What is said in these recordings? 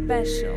special.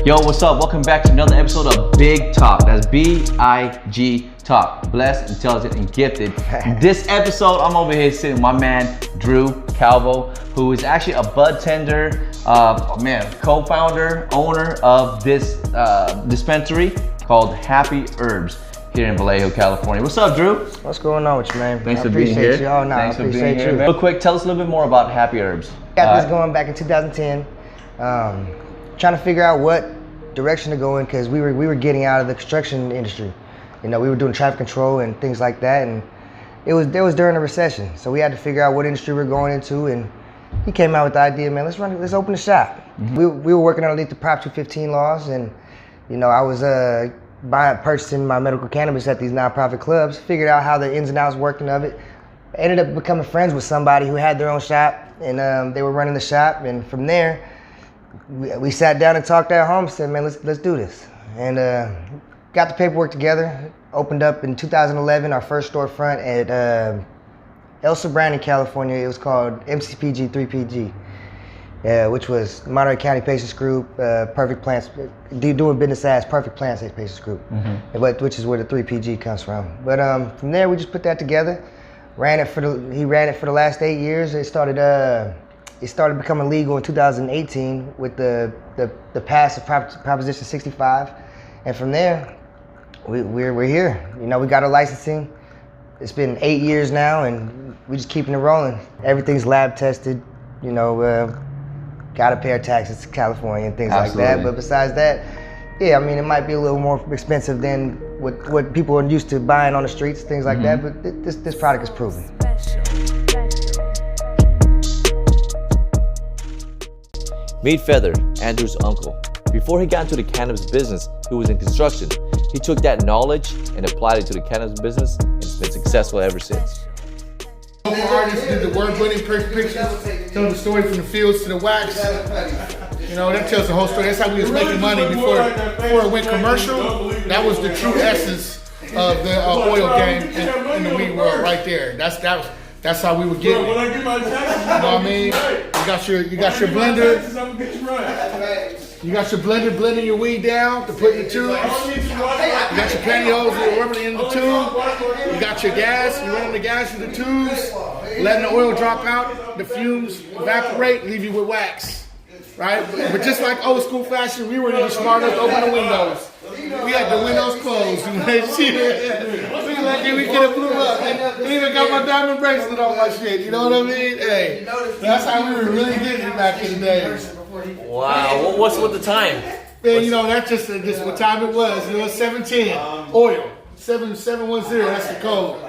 Yo, what's up? Welcome back to another episode of B.I.G Talk. That's B.I.G Talk. Blessed, intelligent, and gifted. This episode, I'm over here sitting with my man, Drew Calvo, who is actually a bud tender, co-founder, owner of this dispensary called Happy Herbs here in Vallejo, California. What's up, Drew? What's going on with you, man? Thanks for being here. You. Oh, no, Thanks I appreciate you. Real quick, tell us a little bit more about Happy Herbs. Got this going back in 2010. Trying to figure out what direction to go in because we were getting out of the construction industry. You know, we were doing traffic control and things like that, and it was during the recession, so we had to figure out what industry we're going into. And he came out with the idea, man, let's open a shop. Mm-hmm. We were working underneath the Prop 215 laws, and you know, I was purchasing my medical cannabis at these nonprofit clubs. Figured out how the ins and outs working of it. Ended up becoming friends with somebody who had their own shop, and they were running the shop. And from there, we sat down and talked at home. Said, man, let's do this, and got the paperwork together. Opened up in 2011 our first storefront at El Sobran in California. It was called MCPG 3PG, which was Monterey County Patients Group, Perfect Plants, doing business as Perfect Plant Patients Group, which is where the 3PG comes from. But from there, we just put that together. He ran it for the last 8 years. It started becoming legal in 2018 with the pass of Proposition 65, and from there, we're here. You know, we got our licensing. It's been 8 years now, and we're just keeping it rolling. Everything's lab tested. You know, gotta pay our taxes to California and things Absolutely. like that. But besides that, yeah, I mean, it might be a little more expensive than what people are used to buying on the streets, things like that. But this product is proven. Meet Feather, Andrew's uncle. Before he got into the cannabis business, he was in construction. He took that knowledge and applied it to the cannabis business, and it's been successful ever since. Local artists did the word-winning pictures, tell the story from the fields to the wax. You know, that tells the whole story. That's how we was making money before it went commercial. That was the true essence of the oil game in the weed world right there. That's how we were getting it. You know what I mean? You got your blender. You got your blender blending your weed down to put in the tubes. You got your pantyhose with rubber in the tube. You got your gas. You're running the gas in the tubes, letting the oil drop out. The fumes evaporate, leave you with wax. Right? But just like old school fashion, we weren't even smart enough to open the windows. We had the windows closed. We could have blew up. I even got my diamond bracelet on my shit. You know what I mean? Hey, that's how we were really getting it back in the days. Wow, what's with the time? Man, you know, that's just what time it was. It was 710, oil. 7710, that's the code.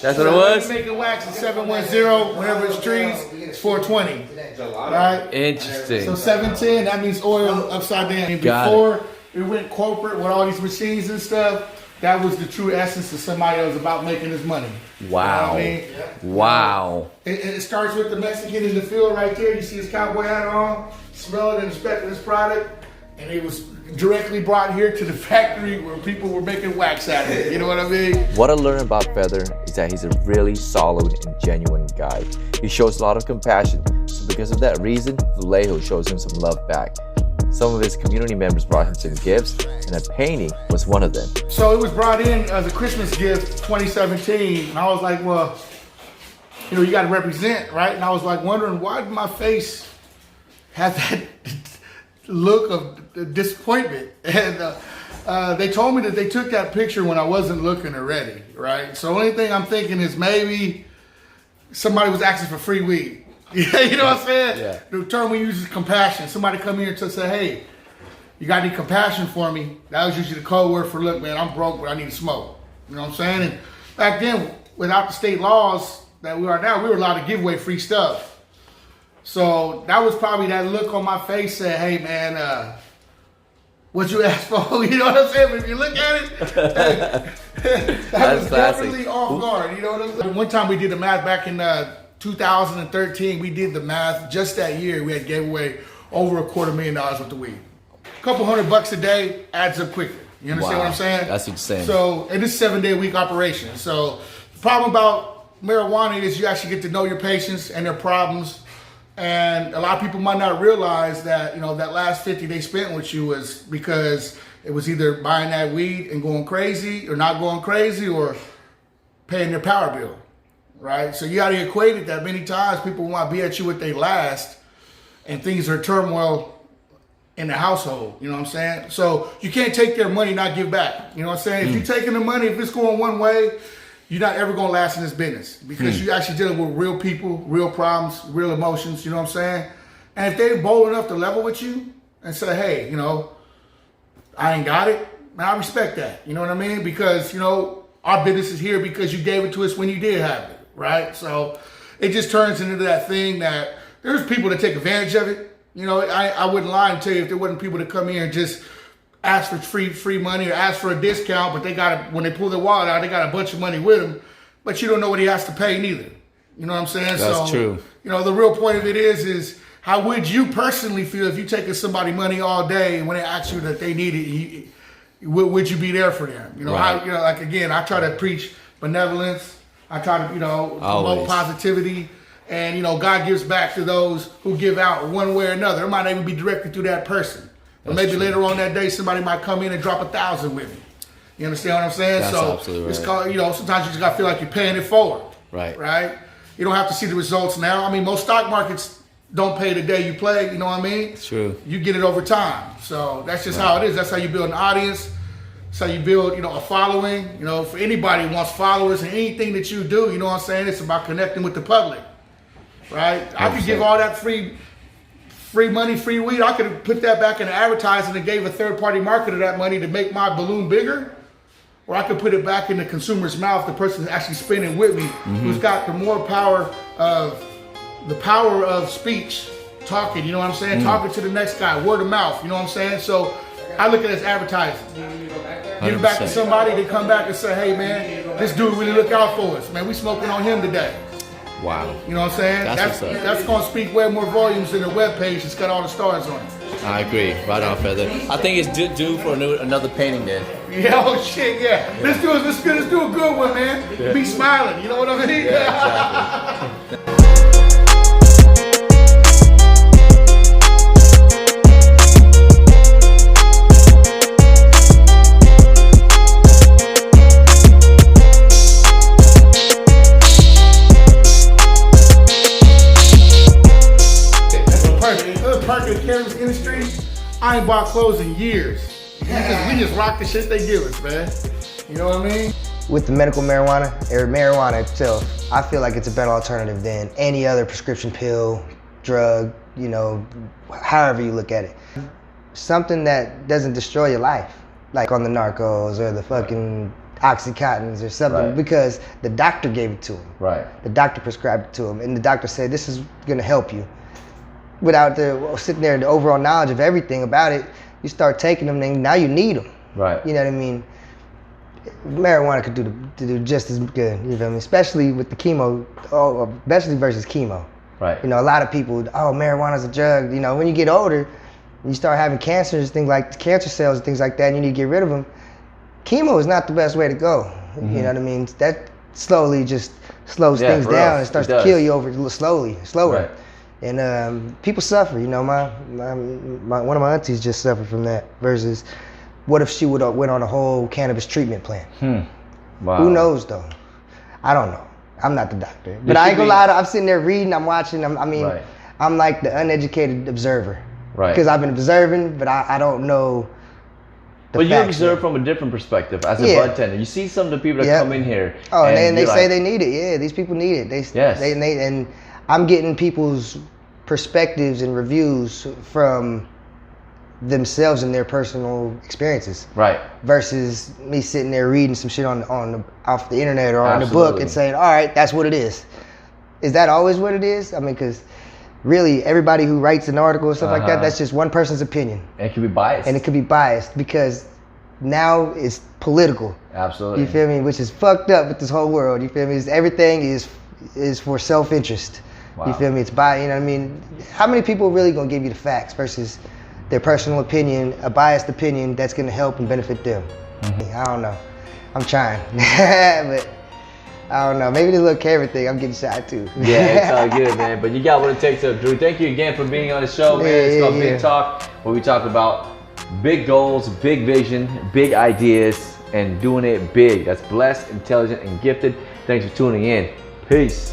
That's what it was? Making wax is 710, whenever it's trees, it's 420. Right? Interesting. So 710, that means oil upside down. And before it went corporate with all these machines and stuff, that was the true essence of somebody that was about making his money. Wow. You know what I mean? Wow. It starts with the Mexican in the field right there. You see his cowboy hat on, smelling and inspecting his product. And it was directly brought here to the factory where people were making wax out of it. You know what I mean? What I learned about Feather is that he's a really solid and genuine guy. He shows a lot of compassion. So because of that reason, Vallejo shows him some love back. Some of his community members brought him some gifts, and a painting was one of them. So it was brought in as a Christmas gift, 2017. And I was like, well, you know, you got to represent, right? And I was like wondering, why did my face have that look of disappointment? And they told me that they took that picture when I wasn't looking already, right? So the only thing I'm thinking is maybe somebody was asking for free weed. You know what I'm saying? Yeah. The term we use is compassion. Somebody come here to say, hey, you got any compassion for me? That was usually the code word for, look, man, I'm broke, but I need to smoke. You know what I'm saying? And back then, without the state laws that we are now, we were allowed to give away free stuff. So that was probably that look on my face saying, hey, man, what you asked for? You know what I'm saying? But if you look at it, that was definitely off guard. You know what I'm saying? One time we did the math back in 2013, we did the math. Just that year, we had gave away over $250,000 worth of weed. A couple $100 a day adds up quickly. You understand what I'm saying? That's insane. So, and this is a 7-day-a-week operation. So, the problem about marijuana is you actually get to know your patients and their problems. And a lot of people might not realize that, that last 50 they spent with you was because it was either buying that weed and going crazy or not going crazy or paying their power bill, right? So you got to equate it that many times people want to be at you with their last and things are turmoil in the household, you know what I'm saying? So you can't take their money, not give back, you know what I'm saying? If you're taking the money, if it's going one way, you're not ever going to last in this business because you're actually dealing with real people, real problems, real emotions, you know what I'm saying? And if they're bold enough to level with you and say, hey, I ain't got it, man, I respect that, you know what I mean? Because, our business is here because you gave it to us when you did have it, right? So it just turns into that thing that there's people that take advantage of it. I wouldn't lie and tell you if there wasn't people that come here and just ask for free money or ask for a discount, but when they pull their wallet out, they got a bunch of money with them, but you don't know what he has to pay neither. You know what I'm saying? That's true. The real point of it is how would you personally feel if you taking somebody money all day and when they ask you that they need it, would you be there for them? Right. Like again, I try to preach benevolence. I try to, promote Always. positivity. And, God gives back to those who give out one way or another. It might even be directed through that person. But maybe later on that day, somebody might come in and drop 1,000 with me. You understand what I'm saying? That's absolutely right. It's called, sometimes you just got to feel like you're paying it forward. Right. Right? You don't have to see the results now. I mean, most stock markets don't pay the day you play. You know what I mean? It's true. You get it over time. So that's just how it is. That's how you build an audience. That's how you build, a following. For anybody who wants followers and anything that you do, you know what I'm saying? It's about connecting with the public. Right? I could give all that free money, free weed. I could have put that back in advertising and gave a third-party marketer that money to make my balloon bigger. Or I could put it back in the consumer's mouth, the person who's actually spending with me, who's got the power of speech, talking, you know what I'm saying? Talking to the next guy, word of mouth, you know what I'm saying? So I look at it as advertising. Give it back to somebody, they come back and say, hey man, this dude really look out for us. Man, we smoking on him today. Wow. You know what I'm saying? That's going to speak way more volumes than a webpage that's got all the stars on it. I agree. Right on, Feather. I think it's due for another painting then. Yeah, oh shit, yeah. Let's do a good one, man. Yeah. Be smiling, you know what I mean? Yeah, exactly. Cannabis industry, I ain't bought clothes in years. We just rock the shit they give us, man. You know what I mean? With the medical marijuana, or marijuana itself, I feel like it's a better alternative than any other prescription pill, drug, however you look at it. Something that doesn't destroy your life, like on the narcos or the fucking Oxycontins or something, right. Because the doctor gave it to him. Right. The doctor prescribed it to him, and the doctor said, this is gonna help you. Without sitting there and the overall knowledge of everything about it, you start taking them, and now you need them. Right. You know what I mean? Marijuana could do just as good. You feel me? Especially with the chemo, especially versus chemo. Right. A lot of people, marijuana's a drug. When you get older, you start having cancers, things like cancer cells and things like that, and you need to get rid of them. Chemo is not the best way to go. You know what I mean? That slowly just slows things down and starts to kill you slower. Right. And people suffer, one of my aunties just suffered from that. Versus, what if she would have went on a whole cannabis treatment plan? Wow. Who knows though? I don't know. I'm not the doctor, but I ain't gonna lie. I'm sitting there reading, I'm watching. Right. I'm like the uneducated observer, right? Because I've been observing, but I don't know. But you observe from a different perspective as a bud tender. You see some of the people that come in here. Oh, and they say they need it. Yeah, these people need it. And I'm getting people's perspectives and reviews from themselves and their personal experiences. Right. Versus me sitting there reading some shit off the internet or on the book and saying, all right, that's what it is. Is that always what it is? I mean, because really everybody who writes an article or stuff like that, that's just one person's opinion. And it can be biased. And it could be biased because now it's political. Absolutely. You feel me? Which is fucked up with this whole world. You feel me? Everything is for self-interest. Wow. You feel me? It's by, you know what I mean? How many people really gonna give you the facts versus their personal opinion, a biased opinion that's gonna help and benefit them? I don't know. I'm trying. But I don't know. Maybe the little camera thing, I'm getting shy too. Yeah, it's all good, man. But you got what it takes up, Drew. Thank you again for being on the show, man. It's called Big Talk, where we talk about big goals, big vision, big ideas, and doing it big. That's blessed, intelligent, and gifted. Thanks for tuning in. Peace.